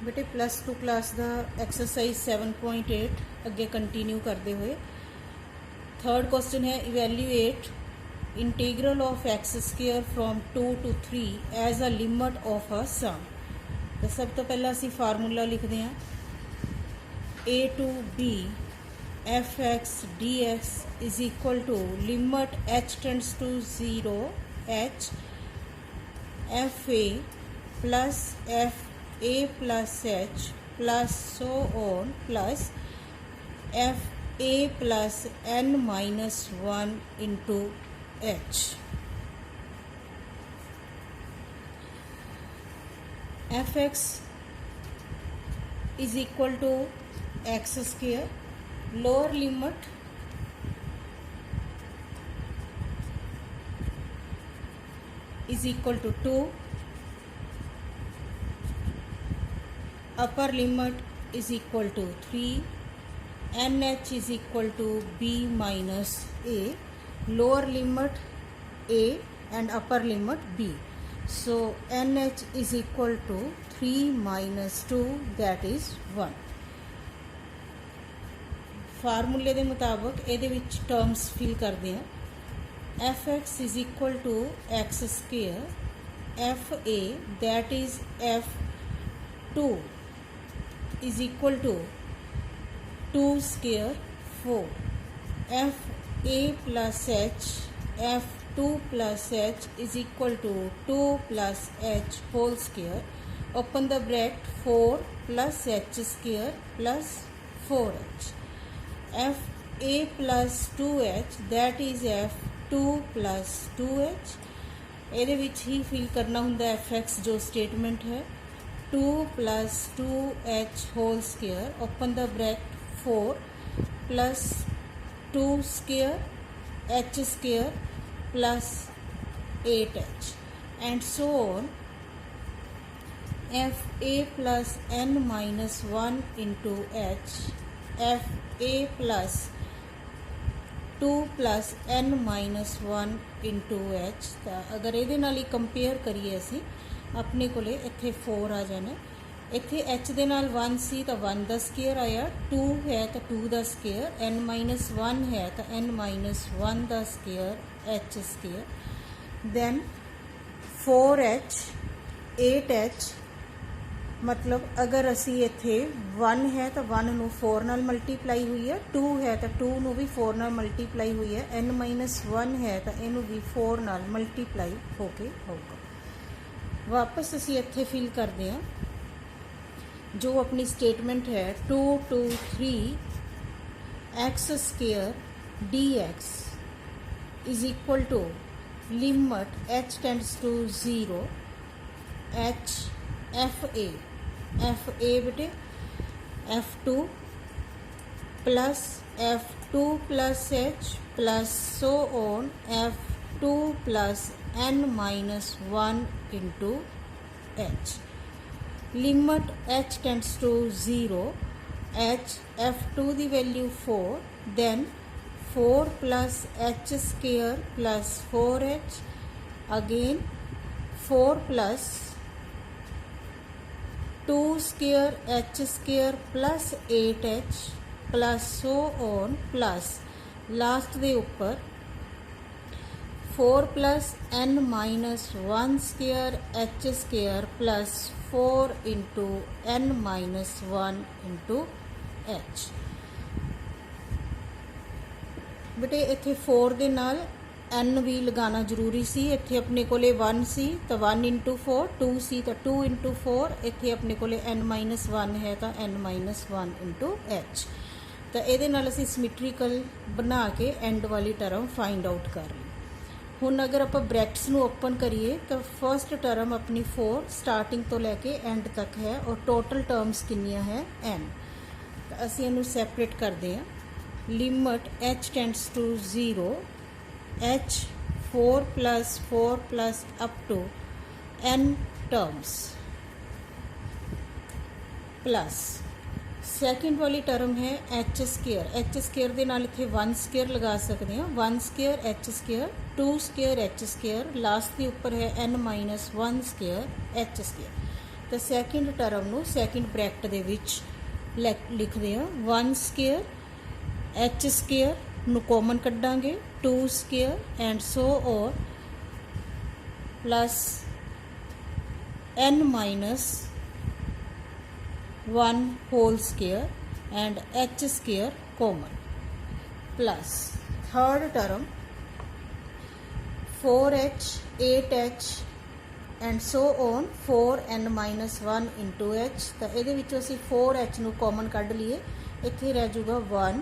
बेटे +2 क्लास का एक्सरसाइज 7.8 अगे कंटिन्यू करते हुए थर्ड क्वेश्चन है evaluate integral of X square from 2 to 3 as a limit of a sum. तो सब तो पहला असी फार्मूला लिखते हैं a to b F X D X is equal to limit h tends to 0 h F A plus F a plus h plus so on plus f a plus n minus 1 into h। F x is equal to x square, lower limit is equal to 2, upper limit is equal to 3, nh is equal to b minus a, lower limit a and upper limit b. So nh is equal to 3 minus 2, that is 1. फार्मूले के मुताबिक ये terms fill करते हैं। F X is equal to X square, F A that is F 2 is equal to 2 square 4, f a plus h f2 plus h is equal to 2 plus h whole square, open the bracket 4 plus h square plus 4h, f a plus 2h that is f2 plus 2h। ਇਹਦੇ ਵਿੱਚ ਹੀ fill ਕਰਨਾ ਹੁੰਦਾ F x जो statement है 2 plus 2h whole square, open the bracket 4 plus 2 square h square plus 8h and so on, f a plus n minus 1 into h, f a plus 2 plus n minus 1 into h। तो अगर ये नाल compare करिए असी अपने को इत्थे 4 आ जाना, इत्थे h दे नाल 1 सी तो 1 का स्केयर आया, 2 है तो 2 का स्केयर, n माइनस 1 है तो n माइनस 1 का square h square, then 4h 8h। मतलब अगर असी इत्थे 1 है तो 1 नू 4 नाल मल्टीप्लाई हुई है, 2 है तो 2 नू भी 4 नाल मल्टीप्लाई हुई है, n माइनस 1 है तो इनू भी 4 नाल मल्टीप्लाई होके होगा। वापस असी इत्थे फिल करते हैं जो अपनी स्टेटमेंट है 2 to 3 X square D X is equal to limit h tends to 0 h F A बेटे f2 plus f2 plus h plus so on f2 plus n minus 1 into h, limit h tends to 0 h f2 दी value 4, then 4 plus h square plus 4h, again 4 plus 2 square h square plus 8h plus so on, plus last दे उपर 4 plus n minus 1 square h square plus 4 into n minus 1 into h। बेटे इत्थे 4 दे नाल n भी लगाना जरूरी सी, इत्थे अपने कोले 1 सी तो 1 इंटू 4, 2 सी तो 2 इंटू 4, इत्थे अपने कोले n माइनस 1 है तो n माइनस 1 इंटू h। तो ये नाल असीं सिमेट्रिकल बना के एंड वाली टर्म फाइंड आउट कर ली। हुण अगर आप ब्रैकेट्स नू ओपन करिए तो फर्स्ट टर्म अपनी 4 स्टार्टिंग तो लैके एंड तक है और टोटल टर्म्स कितनियां है n। तो असीं इहनूं सैपरेट करते हैं, limit h tends to 0 h 4 plus up to n terms plus second वाली टर्म है एच स्केयर दे नाल इत्थे 1 स्केयर लगा सकते हैं, 1 square H square, 2 square H square, last के उपर है n minus 1 square H square. तो सैकेंड टर्म नूं सैकेंड ब्रैकेट दे विच लिखते हैं 1 स्केयर एच स्केयर नूं कॉमन कड्डांगे 2 square and so on plus n minus 1 whole square and h square common plus third term 4h 8h and so on 4n minus 1 into h। तो ये असी 4h नूं कॉमन कढ़ लीए, इत्थे रह जूगा 1,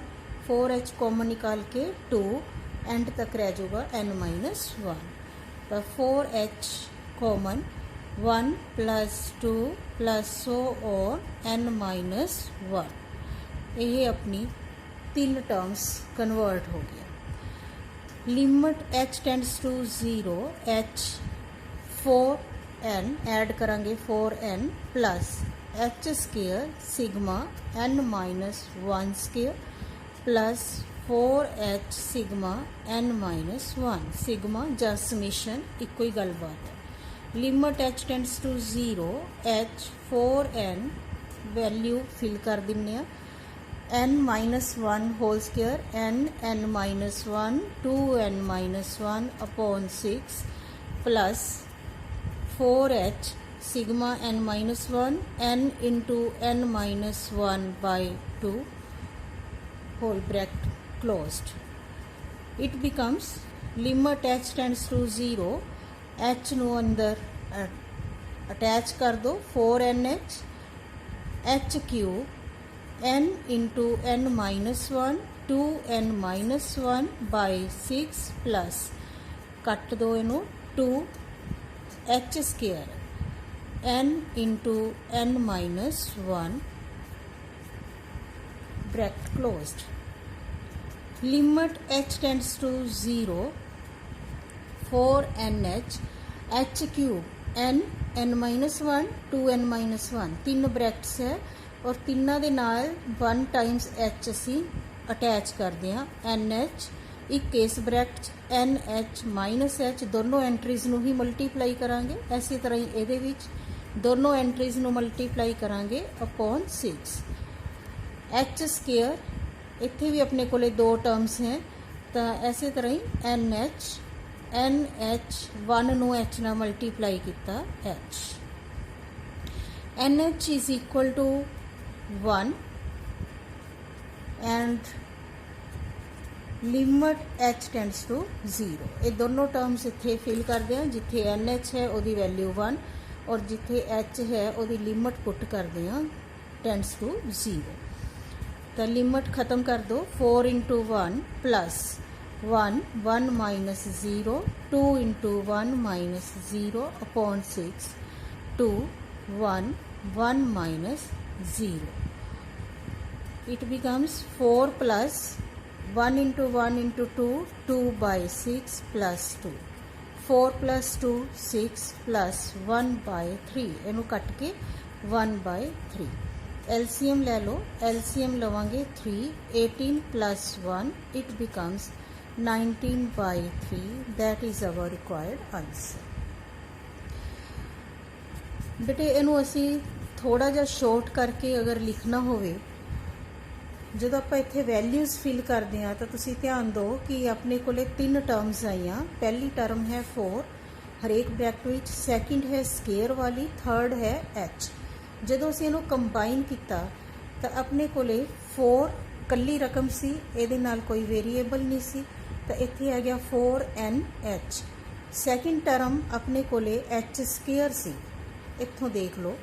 4h common निकाल के 2 एंड तक रह जूगा n माइनस 1। तो 4h common 1 plus 2 plus so on n minus 1। ये अपनी 3 टर्म्स कन्वर्ट हो गया। Limit h tends to 0 h 4n add करांगे 4n plus h square sigma n minus 1 square plus 4h sigma n minus 1 sigma जा summation इको ही गलबात है। Limit h tends to 0 h 4n value fill कर दिने n minus 1 whole square n minus 1 2n minus 1 upon 6 plus 4h sigma n minus 1 n into n minus 1 by 2 whole bracket closed. It becomes limit h tends to 0 h नू अंदर attach कर दो 4nh h cube n into n minus 1 2n minus 1 by 6 plus cut दो इनू 2 h square n into n minus 1 bracket closed. Limit h tends to 0 4nh h cube n minus 1 2n minus 1 तीन brackets है और तिना दे नाल 1 times h असी attach करते हैं nh एक इस bracket N H minus H दोनों एंट्रीज़ नूं ही मल्टीप्लाई करांगे। इसी तरह ही इहदे विच दोनों एंट्रीज़ नूं मल्टीप्लाई करांगे अपॉन 6 एच स्केयर इत्थे भी अपने कोले 2 टर्म्स हैं तो इसी तरह ही एन एच 1 नूं एच नाल मल्टीप्लाई किया H N H is equal to 1 and limit h tends to 0। ये दोनों टर्म्स इत्थे फिल करते हैं जिथे NH है उसकी वैल्यू 1 और जिथे h है उसकी लिमिट पुट करते हैं टेंड्स टू 0। तो लिमिट खत्म कर दो 4 into 1 plus 1 1 minus 0 2 into 1 minus 0 upon 6 2 1 1 minus 0। It becomes 4 plus 1 into 1 into 2 2 by 6 plus 2 4 plus 2 6 plus 1 by 3 इनू कट के 1 बाई 3। एलसीएम ले लो, एलसीएम लवांगे 3 18 plus 1 it becomes 19 by 3 that is our required answer. बेटे इनू असी थोड़ा जा शॉर्ट करके अगर लिखना होवे ਜਦੋਂ ਆਪਾਂ ਇੱਥੇ ਵੈਲਿਊਜ਼ ਫਿਲ ਕਰਦੇ ਹਾਂ ਤਾਂ ਤੁਸੀਂ ਧਿਆਨ ਦਿਓ ਕਿ ਆਪਣੇ ਕੋਲੇ 3 ਟਰਮਸ ਆਈਆਂ। ਪਹਿਲੀ ਟਰਮ ਹੈ 4 ਹਰੇਕ ਬ੍ਰੈਕਟ ਵਿੱਚ, ਸੈਕਿੰਡ ਹੈ ਸਕੇਅਰ ਵਾਲੀ, ਥਰਡ ਹੈ h। ਜਦੋਂ ਅਸੀਂ ਇਹਨੂੰ ਕੰਬਾਈਨ ਕੀਤਾ ਤਾਂ ਆਪਣੇ ਕੋਲੇ 4 ਕੱਲੀ ਰਕਮ ਸੀ, ਇਹਦੇ ਨਾਲ ਕੋਈ ਵੇਰੀਏਬਲ ਨਹੀਂ ਸੀ ਤਾਂ ਇੱਥੇ ਆ ਗਿਆ 4nh। ਸੈਕਿੰਡ ਟਰਮ ਆਪਣੇ ਕੋਲੇ h ਸਕੇਅਰ ਸੀ, ਇੱਥੋਂ ਦੇਖ ਲਓ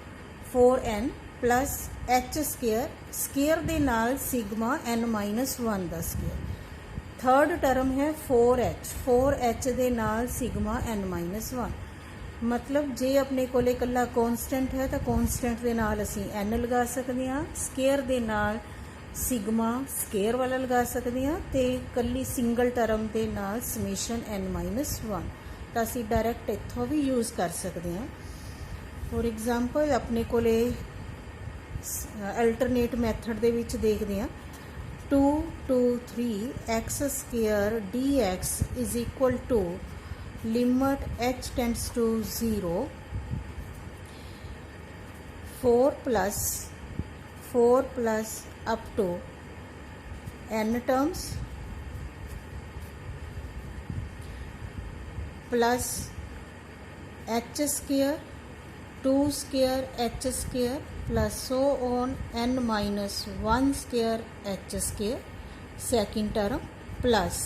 4n plus H square square दे नाल सिग्मा n माइनस 1 का स्केयर। थर्ड टर्म है 4h दे नाल सिग्मा n माइनस 1। मतलब जे अपने कोले कल्ला कॉन्स्टेंट है तो कॉन्स्टेंट दे नाल असी n लगा सकते हैं, स्केयर दे नाल सिग्मा स्केयर वाला लगा सकते हैं तो कल्ली सिंगल टर्म दे नाल समेशन n माइनस 1 तो असी डायरैक्ट इत्थों भी यूज़ कर सकते हैं। फॉर एग्जाम्पल अपने कोले अल्टरनेट मैथड दे विच देखते हैं 2 2 3 X square D X is equal to limit h tends to 0 4 plus up to n terms plus h square 2 square h square plus so on n minus 1 square h square second term plus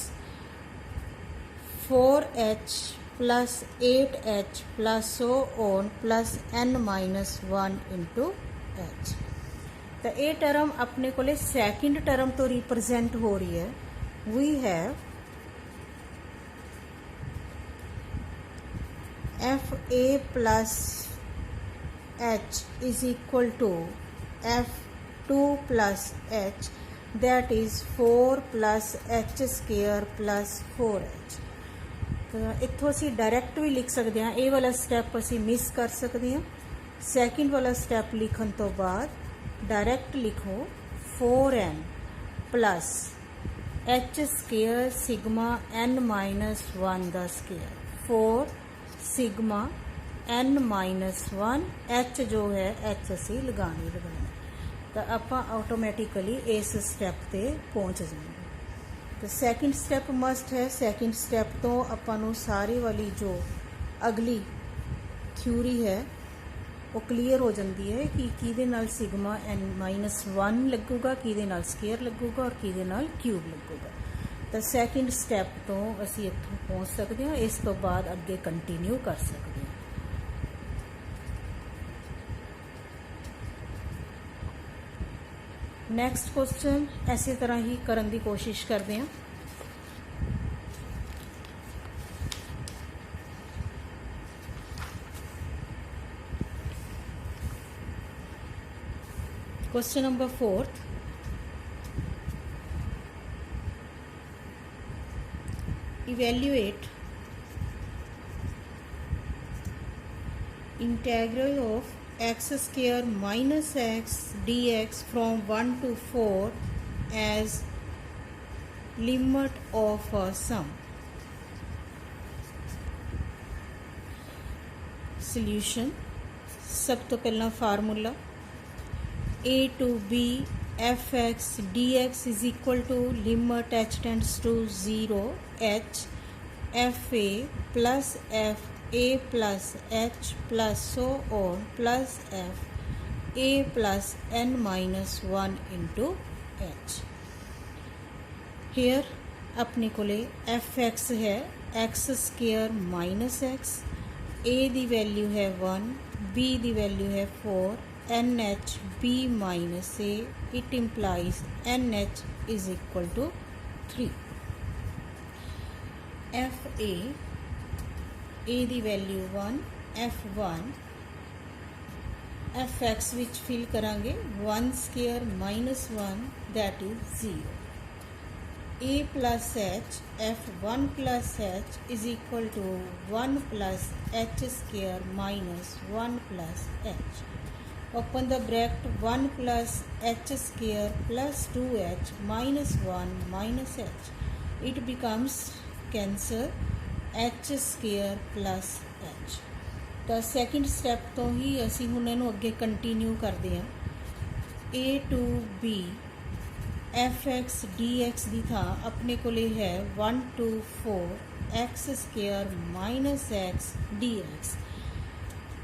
4h plus 8h plus so on plus n minus 1 into h। तो ये term अपने को second term तो represent हो रही है। We have F A plus H is equal to F 2 plus H that is 4 plus H square plus 4h। इत्थों असी डायरैक्ट भी लिख सकते हैं। ये वाला स्टैप असी मिस कर सकते हैं। सैकेंड वाला स्टैप लिखन तो बाद डायरैक्ट लिखो 4n plus H square sigma n minus 1 का square 4 sigma n minus 1 h जो है h असी लगानी तो आप ऑटोमैटिकली इस स्टैप ते पहुँच जाएंगे। तो सैकेंड स्टैप मस्ट है। सैकेंड स्टैप तो अपन सारी वाली जो अगली थ्योरी है वो क्लीयर हो जाती है कि किहदे नाल सिग्मा n माइनस 1 लगूगा, किहदे नाल स्केयर लगूगा और किहदे नाल क्यूब लगूगा। तो सैकेंड स्टैप तो असी इत्थों पहुँच सकते हैं। इस तो बाद अगे कंटिन्यू कर सकते हैं। नैक्सट क्वेश्चन इस तरह ही करने की कोशिश करते हैं। Question number 4 evaluate integral of x square minus x dx from 1 to 4 as limit of a sum। Solution सब तो पहला formula a to b f(x) dx is equal to limit h tends to 0 h f a plus f a plus h plus so on plus f a plus n minus 1 into h। here अपने कोले f(x) है x square minus x, a दी value है 1, b दी value है 4, nh b minus a, it implies nh is equal to 3। f a दी value 1, f1 f(x) which fill करांगे 1 square minus 1 that is 0। a plus h f1 plus h is equal to 1 plus h square minus 1 plus h। Open the bracket 1 plus h square plus 2h minus 1 minus h, it becomes cancel h square plus h। तो second step तो ही असी हुण इहनूं अगे continue करते हैं। a to b f(x) dx की थां अपने कोले है 1 to 4 x square minus x dx।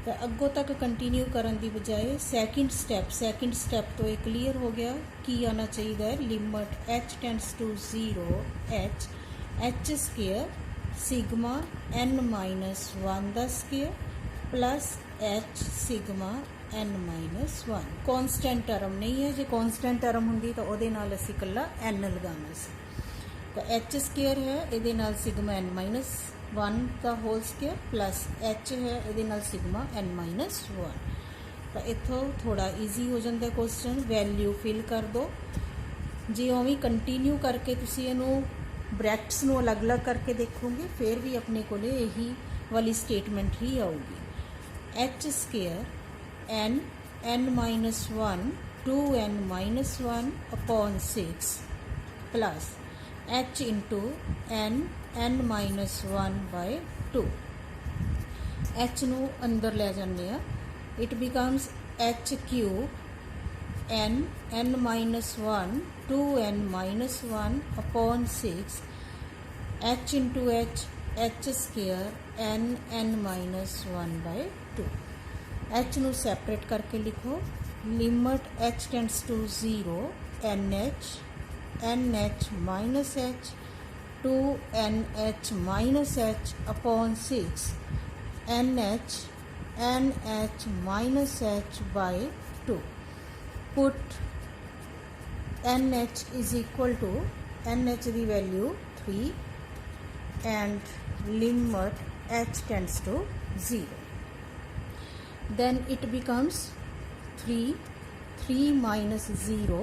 तो अगों तक कंटिन्यू करने की बजाय सैकेंड स्टैप तो ये क्लीयर हो गया कि आना चाहिए limit h tends to 0 h square sigma n minus 1 का square plus h sigma n minus 1। Constant term नहीं है, जो कॉन्सटेंट टर्म होंगी तो वो असी कला n लगाना सी। तो h स्केयर है ये नाल सिग्मा n माइनस 1 का होल स्केयर प्लस h है ये नाल सिग्मा n माइनस 1। तो इतों थोड़ा ईजी हो जाता है क्वेश्चन। वैल्यू फिल कर दो जी उवें कंटिन्यू करके तुसी इहनूं ब्रैकेट्स नूं अलग अलग करके देखोगे फिर भी अपने को यही वाली स्टेटमेंट ही आऊगी। h square n minus 1 2n minus 1 upon 6 plus h into n minus 1 by 2। h नूं अंदर ले जाने it becomes h cube n minus 1 2n minus 1 upon 6 h into h square n minus 1 by 2। h ਨੂੰ separate ਕਰਕੇ ਲਿਖੋ। Limit h tends to 0 nh minus h 2nh minus h upon 6 nh minus h by 2। Put nh is equal to nh the value 3 and limit h tends to 0। Then it becomes 3 minus 0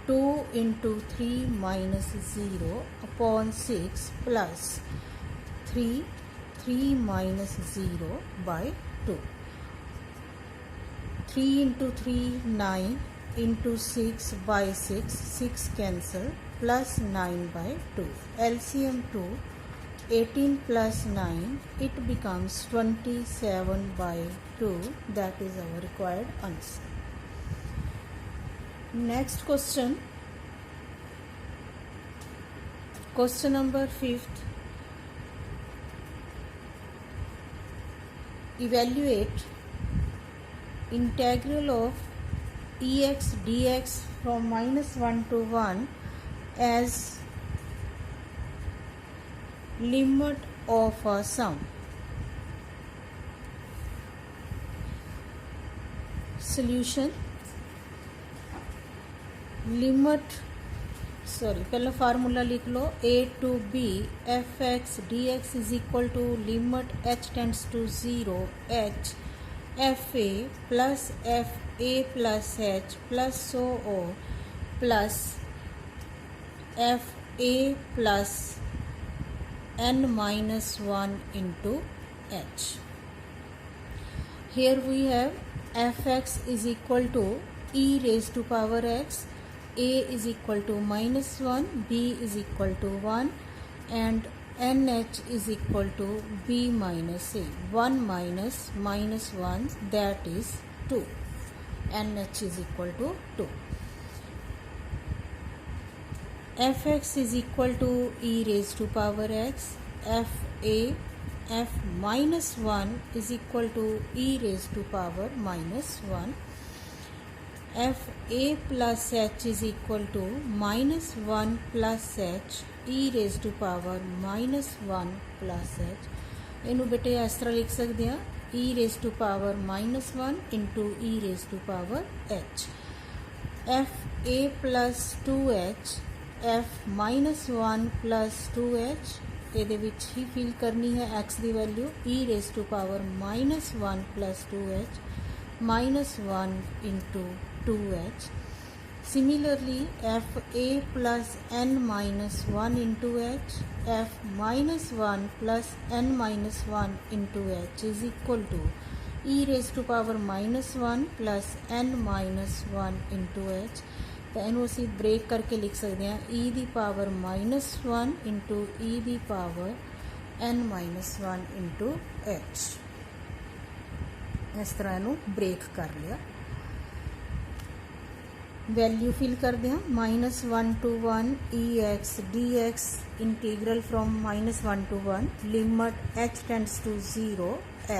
2 into 3 minus 0 upon 6 plus 3 minus 0 by 2। 3 into 3 9 into 6 by 6 cancel plus 9 by 2 LCM 2 18 plus 9 it becomes 27 by 2। that is our required answer। Next question number 5th, evaluate integral of ex dx from minus 1 to 1 as limit of a sum। Solution पहला formula लिख लो a to b fx dx is equal to limit h tends to 0 h fa plus fa plus h plus so on plus fa plus n minus 1 into h। Here we have fx is equal to e raised to power x, a is equal to minus 1, b is equal to 1 and nh is equal to b minus a। 1 minus 1 that is 2, nh is equal to 2। fx is equal to e raised to power x, f minus 1 is equal to e raised to power minus 1, fa plus h is equal to minus 1 plus h e raised to power minus 1 plus h। इनू बेटे इस तरह लिख सकते हैं e raised to power minus 1 into e raised to power h। fa plus 2h f minus 1 plus 2h ਇਹਦੇ ਵਿੱਚ ਹੀ fill ਕਰਨੀ ਹੈ x the value e raised to power minus 1 plus 2h minus 1 into 2h। Similarly fa plus n minus 1 into h f minus 1 plus n minus 1 into h is equal to e raised to power minus 1 plus n minus 1 into h। तो इनू असी break करके लिख सकते हैं e दी power minus 1 into e दी power n minus 1 into h। इस तरह इनू ब्रेक कर लिया। वैल्यू फिल कर दें minus 1 to 1 ex dx integral from minus 1 to 1 limit h tends to 0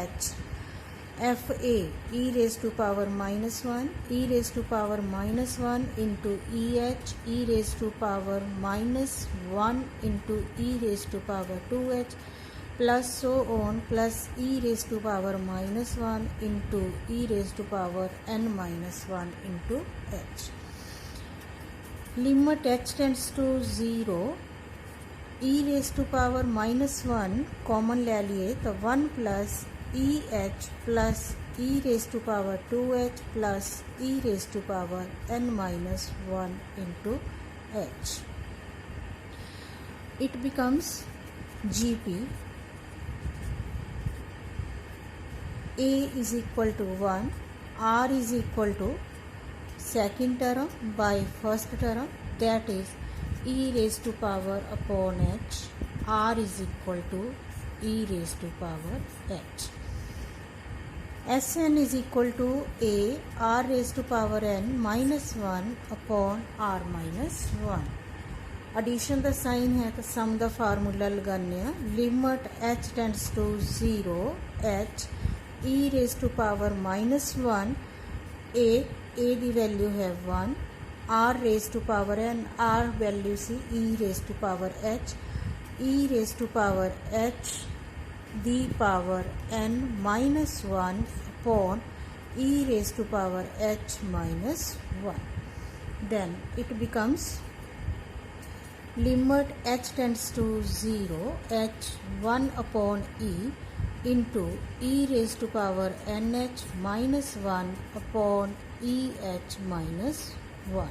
h fa e raised to power minus 1 e raised to power minus 1 into e raised to power minus 1 into e raised to power 2h plus so on plus e raised to power minus 1 into e raised to power n minus 1 into h। Limit h tends to 0 e raised to power minus 1 common ले लिए तो 1 plus eh plus e raised to power 2h plus e raised to power n minus 1 into h। It becomes gp a is equal to 1 r is equal to second term by first term that is e raised to power upon h r is equal to e raised to power h। Sn is equal to a r raised to power n minus 1 upon r minus 1। Addition का sign है तो sum का formula लगाने limit h tends to 0 h e raise to power minus 1 a दी value है 1 r raise to power n r value सी e raise to power h e raise to power h दी power n minus 1 upon e raise to power h minus 1। Then it becomes limit h tends to 0 h 1 upon e into e raised to power nh minus 1 upon e h minus 1।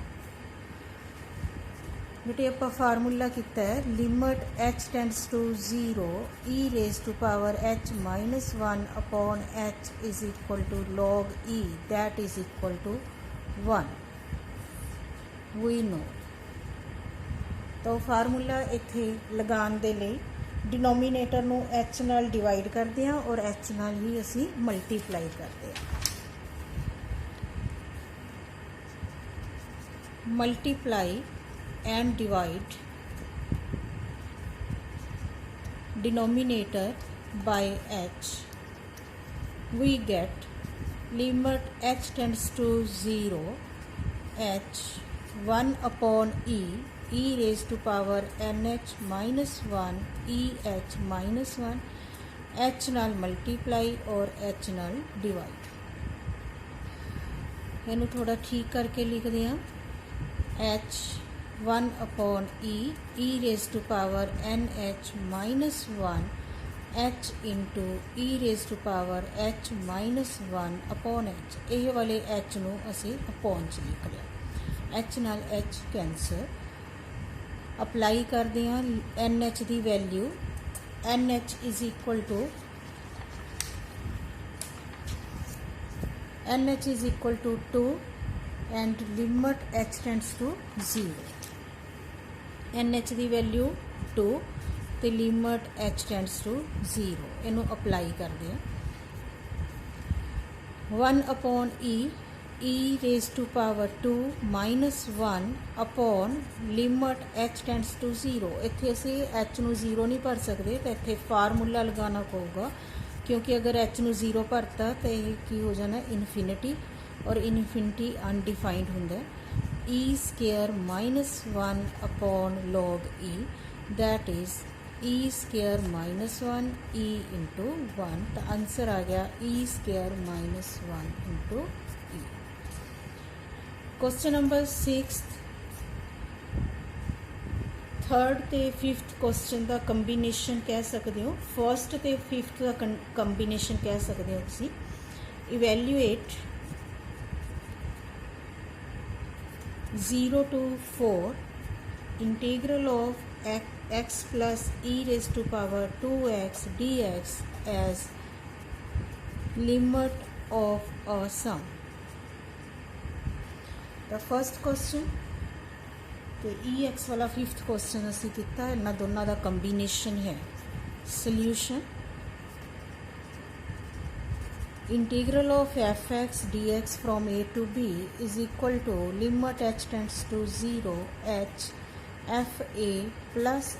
बेटे आप formula कितना है limit h tends to 0 e raised to power h minus 1 upon h is equal to log e that is equal to 1 we know। तो formula इत्थे लगाने दे लई denominator नूं H नाल डिवाइड करते हैं और एच नाल ही असी मल्टीप्लाई करते हैं। Multiply and divide denominator by H we get limit H tends to 0 H 1 upon e raised to power nh minus 1 e h minus 1 h नाल मल्टीप्लाई और h नाल डिवाइड। इनू थोड़ा ठीक करके लिख दिया h 1 upon e raised to power nh minus 1 h into e raised to power h minus 1 upon h। ये वाले h नू असी अपॉन च लिख लिया h नाल h कैंसर अप्लाई करते हैं एन एच की value N H is equal to 2 and limit H tends to 0 N H की वैल्यू 2 तो लिमिट एच टेंड्स टू 0 इनू अप्लाई करते हैं 1 upon e raised to power 2 minus 1 upon limit h tends to 0। इत्थे असी h नू 0 नहीं भर सकते तो इत्थे फार्मूला लगाना पऊगा क्योंकि अगर h नू 0 भरता तो यह की हो जाना इनफिनिटी और इनफिनिटी अनडिफाइंड होंगे e square minus 1 upon log e that is e square minus 1 e into 1। तो आंसर आ गया e square minus 1 into e। Question number 6 third ते 5th क्वेश्चन का कंबीनेशन कह सकते हो फर्स्ट ते 5th का कंबीनेशन कह सकते हो तुसी evaluate 0 to 4 integral of x plus e raised to power 2x dx as limit of a sum। The first question तो EX वाला 5th क्वेश्चन असी किया इन्होंने दोनों का कंबीनेशन है। Solution integral of fx dx from a to b is equal to limit h tends to 0 h fa plus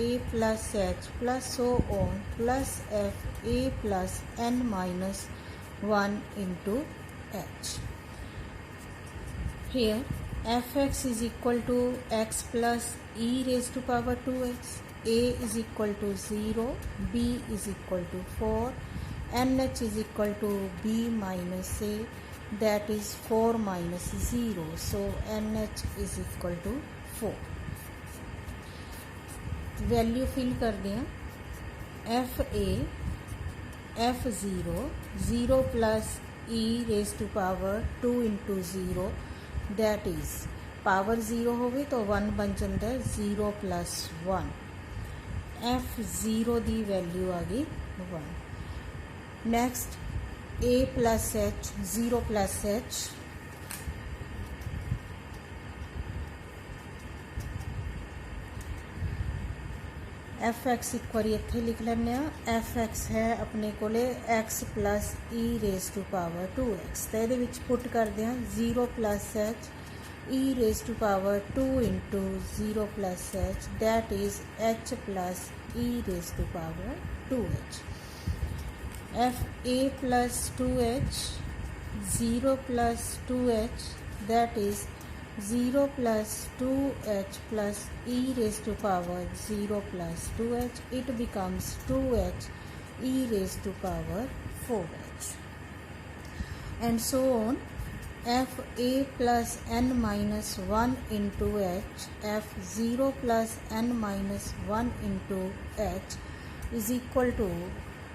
h plus so on plus fa plus n minus 1 into h। Here fx is equal to x plus e raised to power 2x, a is equal to 0, b is equal to 4, nh is equal to b minus a that is 4 minus 0, so nh is equal to 4। Value fill कर दें fa f0 0 plus e raised to power 2 into 0 that is power 0 होवे तो 1 बन जाता है 0 plus 1 f0 की value आ गई 1। Next a plus h 0 plus h F x एक बार इत्थे लिख लैंदे आ। एफ एक्स है अपने कोले X plus E raise to power 2x, तो ये पुट करते हैं 0 plus H E raise to power 2 into 0 plus H, that is H plus E raise to power 2h। F A plus 2h 0 plus 2h, that is 0 plus 2h plus e raised to power 0 plus 2h, it becomes 2h e raised to power 4h, and so on. F a plus n minus 1 into h, f 0 plus n minus 1 into h is equal to,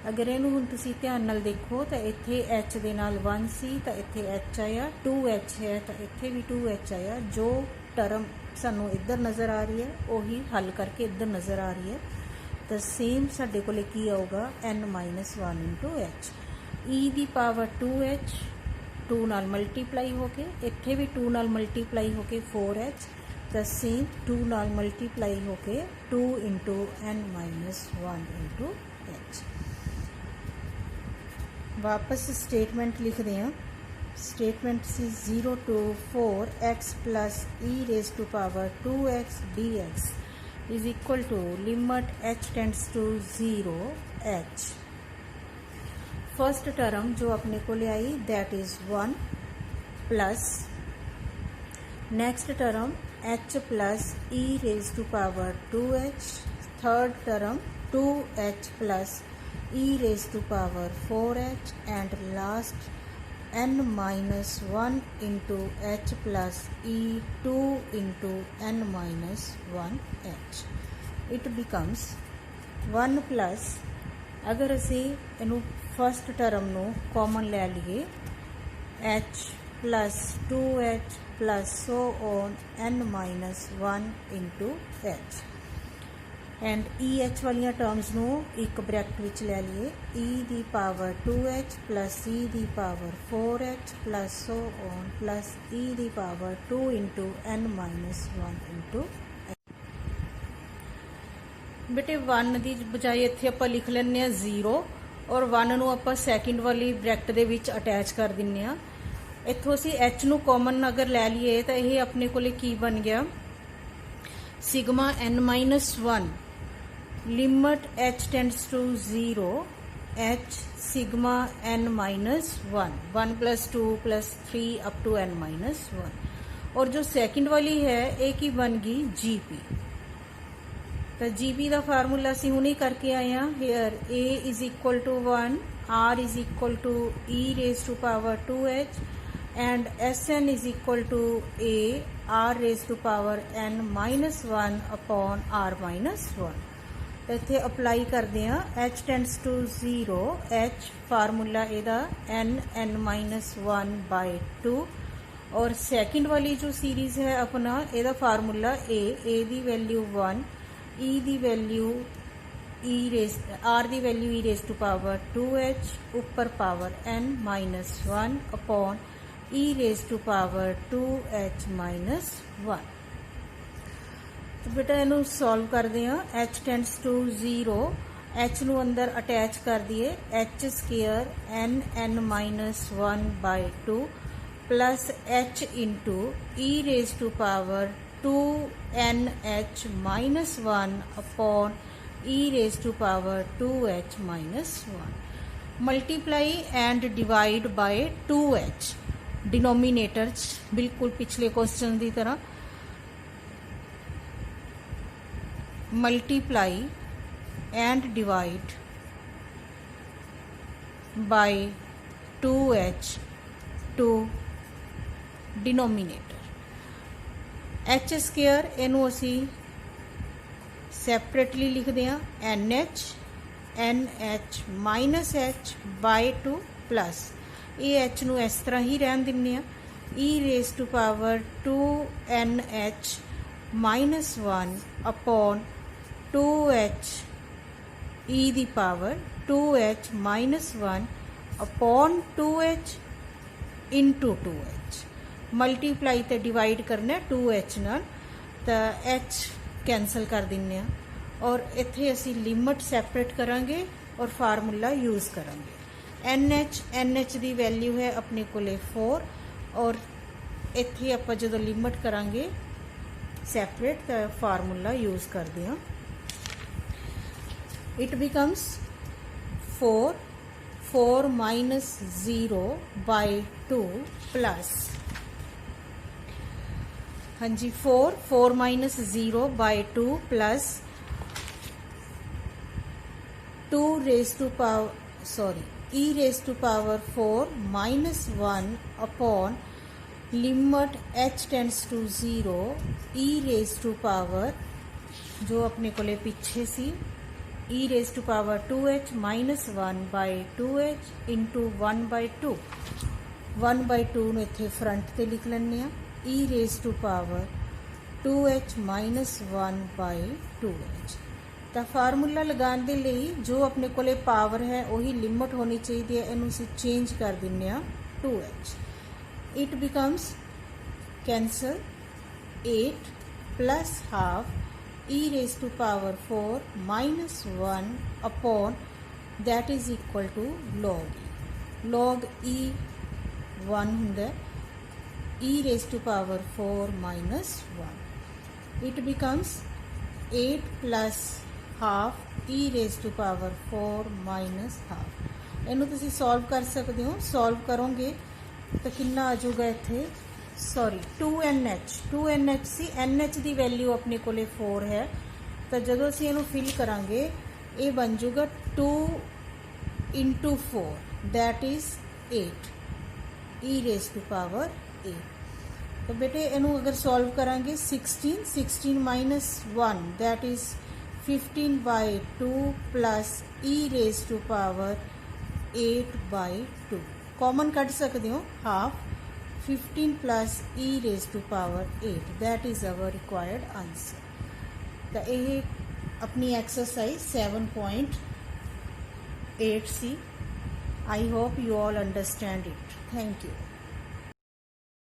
अगर इनू हुण तुसीं ध्यान नाल देखो तो इत्थे H दे नाल 1 सी तो इत्थे एच आया, 2h है तो इत्थे भी 2h आया। जो टर्म सानू इधर नज़र आ रही है वही हल करके इधर नज़र आ रही है, तो सेम साडे कोले की आऊगा n माइनस 1 इंटू एच। ई दी पावर 2h 2 नाल मल्टीप्लाई होके, इत्थे भी 2 नाल मल्टीप्लाई होके 4h, तो सेम 2 नाल मल्टीप्लाई होके 2 into n minus 1 into H. वापस स्टेटमेंट लिख रहे हैं। Statement C 0 to 4x plus E raise to power 2x dx is equal to limit h tends to 0 h। First term जो अपने को ले आई that is 1 plus next term h plus E raise to power 2h, third term 2h plus e raised to power 4h, and last n minus 1 into h plus e 2 into n minus 1h, it becomes 1 plus, अगर असी इनू first term नू common ले लीए h plus 2h plus so on n minus 1 into h, and E H वाली terms नू एक bracket विच ले लीए ई दी पावर 2h प्लस ई दी power 4h plus so on plus E दी power 2 into n minus 1 into. बेटे 1 की बजाय इत्थे आपां लिख लैंदे 0 और 1 नू आपां सैकेंड वाली ब्रैकेट दे विच अटैच कर दिंदे आ। इत्थों असीं h नू कॉमन अगर लै लीए तो यह अपने कोले की बन गया sigma n minus 1 limit h tends to 0 h sigma n minus 1 plus 2 plus 3 up to n minus 1, और जो सेकंड वाली है एक ही बन गई जीपी। तो जीपी का फार्मूला असी हुणे करके आए हैं। Here a is equal to 1, r is equal to e raise to power 2h, and Sn is equal to a r raise to power n minus 1 upon r minus 1। इत्थे apply करते हैं h tends to 0 h formula एदा n minus 1 by 2, और second वाली जो series है अपना एदा फार्मूला a दी वैल्यू 1, e दी value r the value e raise to power 2h ऊपर power n minus 1 upon e raise to power 2h minus 1। तो बेटा इनू सॉल्व करते हैं। h टेंड्स टू 0, h नू अंदर अटैच कर दिए h square n minus 1 by 2 plus h into E raise to power 2nh minus 1 upon E raise to power 2h minus 1, multiply and divide by 2h, denominator बिल्कुल पिछले question की तरह multiply and divide by 2h to denominator. h square इनू असी separately लिखते हैं NH minus h by 2 plus ये h नू इस तरह ही रहन दिंदे आ e raise to power 2nh minus 1 upon 2h e दी power 2h minus 1 upon 2h into 2h, multiply तो डिवाइड करना 2h नाल, तो h कैंसल कर दिंदे आ और इत्थे असी लिमिट सैपरेट करांगे और फार्मूला यूज़ करांगे। NH की वैल्यू है अपने कोले 4 और इत्थे आपां जदों लिमिट करांगे सैपरेट तो फार्मूला यूज़ करते हैं। It becomes 4 minus 0 by 2 plus, हाँ जी 4 minus 0 by 2 plus 2 raise to power e raise to power 4 minus 1 upon limit h tends to 0 e raise to power जो अपने कोले पीछे सी e raise to power 2h minus 1 by 2h into 1 by 2 ਨੂੰ ਇੱਥੇ front ਤੇ लिख ਲੈਂਦੇ ਆ e raise to power 2h minus 1 by 2h। तो फार्मूला लगाने के लिए जो अपने कोले पावर है वही लिमिट होनी चाहिए है, इनू असीं चेंज कर दिंदे आ 2h। It becomes cancel 8 plus half e raise to power 4 minus 1 upon that is equal to log e 1 हुंदा e raise to power 4 minus 1। It becomes 8 plus half e raise to power 4 minus half. इनू तुसीं solve कर सकते हो, solve करोगे तो कितना आ जाऊगा इत्थे 2NH सी NH की वैल्यू अपने कोले 4 है तो जदों असीं इनू फिल करांगे ये बन जाऊगा 2 into 4 that is 8 e raise to power 8। तो बेटे इनू अगर सॉल्व करांगे 16 minus 1 that is 15 by 2 plus e raise to power 8 by 2 common cut सकते हो half 15 plus e raise to power 8 that is our required answer. तो ये अपनी एक्सरसाइज 7.8 सी। I hope you all understand it. Thank you.